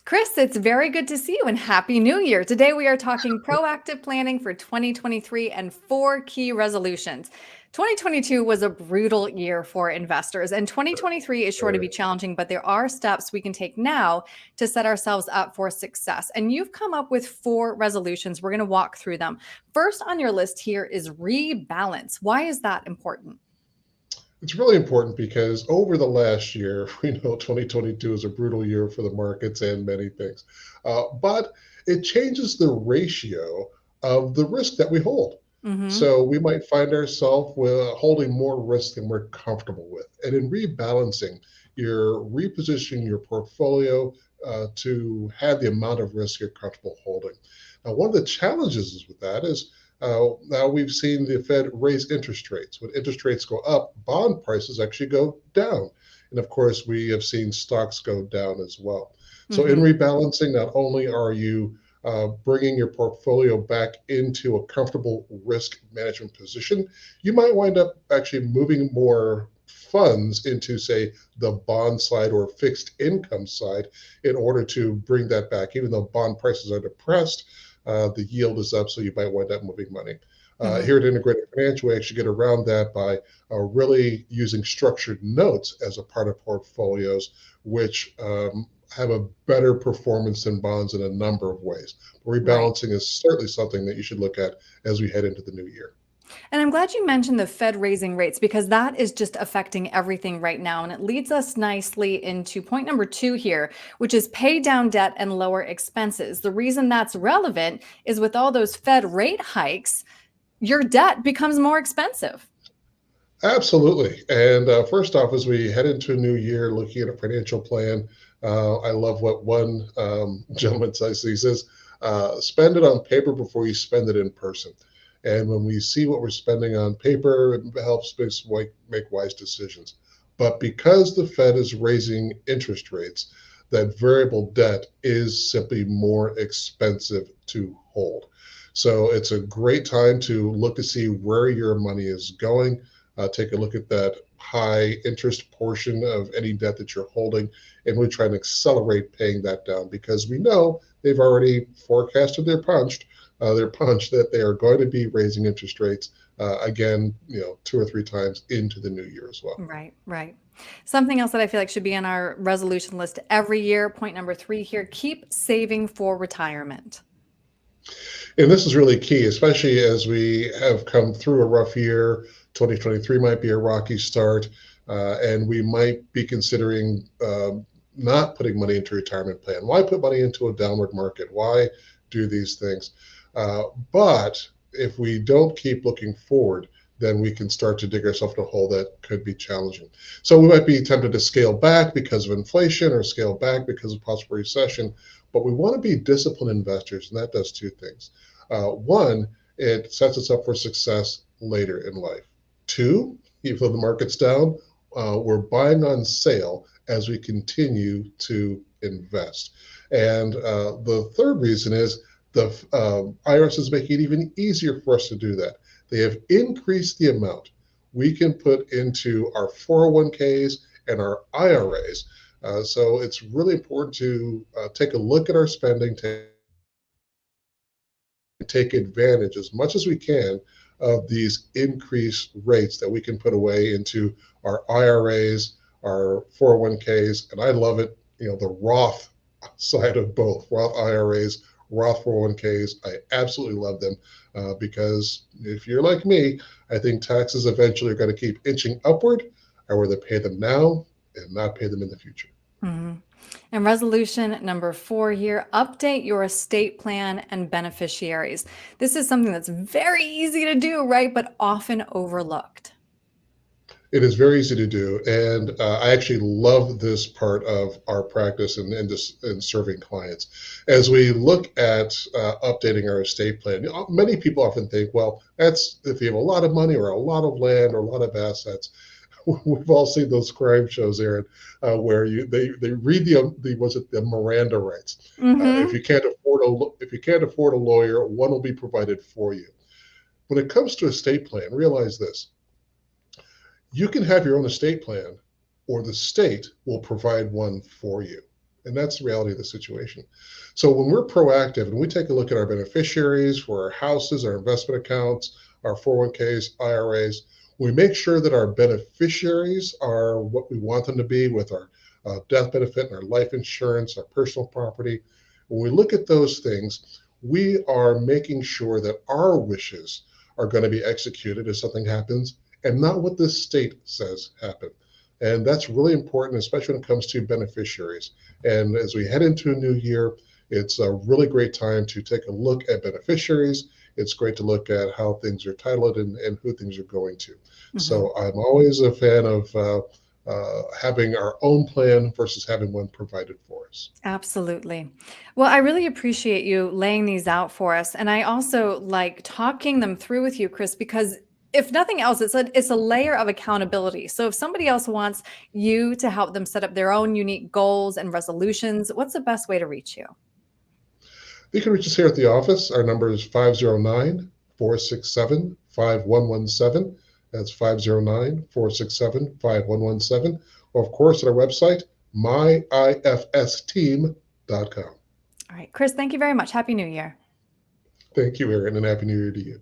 Chris, it's very good to see you and Happy New Year. Today we are talking proactive planning for 2023 and four key resolutions. 2022 was a brutal year for investors, and 2023 is sure to be Very. challenging, but there are steps we can take now to set ourselves up for success. And you've come up with four resolutions. We're going to walk through them. First on your list here is rebalance. Why is that important? It's really important because over the last year, we know 2022 is a brutal year for the markets and many things, but it changes the ratio of the risk that we hold. Hmm. So we might find ourselves holding more risk than we're comfortable with. And in rebalancing, you're repositioning your portfolio to have the amount of risk you're comfortable holding. Now, one of the challenges with that is now we've seen the Fed raise interest rates. When interest rates go up, bond prices actually go down. And of course, we have seen stocks go down as well. So in Hmm. rebalancing, not only are you bringing your portfolio back into a comfortable risk management position, you might wind up actually moving more funds into, say, the bond side or fixed income side in order to bring that back. Even though bond prices are depressed, the yield is up, so you might wind up moving money. Hmm. Here at Integrated Financial, we actually get around that by really using structured notes as a part of portfolios, which have a better performance than bonds in a number of ways. Right. Rebalancing is certainly something that you should look at as we head into the new year. And I'm glad you mentioned the Fed raising rates because that is just affecting everything right now. And it leads us nicely into point number two here, which is pay down debt and lower expenses. The reason that's relevant is with all those Fed rate hikes, your debt becomes more expensive. Absolutely. And first off, as we head into a new year, looking at a financial plan, I love what one gentleman says. He says, spend it on paper before you spend it in person. And when we see what we're spending on paper, it helps us make wise decisions. But because the Fed is raising interest rates, that variable debt is simply more expensive to hold. So it's a great time to look to see where your money is going, take a look at that high interest portion of any debt that you're holding, and we try and accelerate paying that down because we know they've already forecasted their punch that they are going to be raising interest rates again, two or three times into the new year as well. Right, right. Something else that I feel like should be on our resolution list every year. Point number three here, keep saving for retirement. And this is really key, especially as we have come through a rough year. 2023 might be a rocky start, and we might be considering not putting money into a retirement plan. Why put money into a downward market? Why do these things? But if we don't keep looking forward, then we can start to dig ourselves in a hole that could be challenging. So we might be tempted to scale back because of inflation or scale back because of possible recession, but we want to be disciplined investors, and that does two things. One, it sets us up for success later in life. Two, even though the market's down, we're buying on sale as we continue to invest. And the third reason is the IRS is making it even easier for us to do that. They have increased the amount we can put into our 401ks and our IRAs. So it's really important to take a look at our spending, take advantage as much as we can of these increased rates that we can put away into our IRAs, our 401ks, and I love it, the Roth side of both, Roth IRAs, Roth 401ks. I absolutely love them because if you're like me, I think taxes eventually are going to keep inching upward. I would rather pay them now and not pay them in the future. Mhm. And resolution number four here, update your estate plan and beneficiaries. This is something that's very easy to do, right? But often overlooked. It is very easy to do, and I actually love this part of our practice and serving clients. As we look at updating our estate plan, many people often think, well, that's if you have a lot of money or a lot of land or a lot of assets. We've all seen those crime shows, Aaron, where they read the was it the Miranda rights. Hmm. If you can't afford a lawyer, one will be provided for you. When it comes to estate plan, realize this: you can have your own estate plan, or the state will provide one for you. And that's the reality of the situation. So when we're proactive and we take a look at our beneficiaries for our houses, our investment accounts, our 401ks, IRAs, we make sure that our beneficiaries are what we want them to be with our death benefit and our life insurance, our personal property. When we look at those things, we are making sure that our wishes are going to be executed if something happens and not what the state says happen. And that's really important, especially when it comes to beneficiaries. And as we head into a new year, it's a really great time to take a look at beneficiaries. It's great to look at how things are titled and who things are going to. Mhm. So I'm always a fan of having our own plan versus having one provided for us. Absolutely. Well, I really appreciate you laying these out for us. And I also like talking them through with you, Chris, because if nothing else, it's a layer of accountability. So if somebody else wants you to help them set up their own unique goals and resolutions, what's the best way to reach you? You can reach us here at the office. Our number is 509-467-5117. That's 509-467-5117. Or, of course, at our website, myifsteam.com. All right, Chris, thank you very much. Happy New Year. Thank you, Erin, and Happy New Year to you.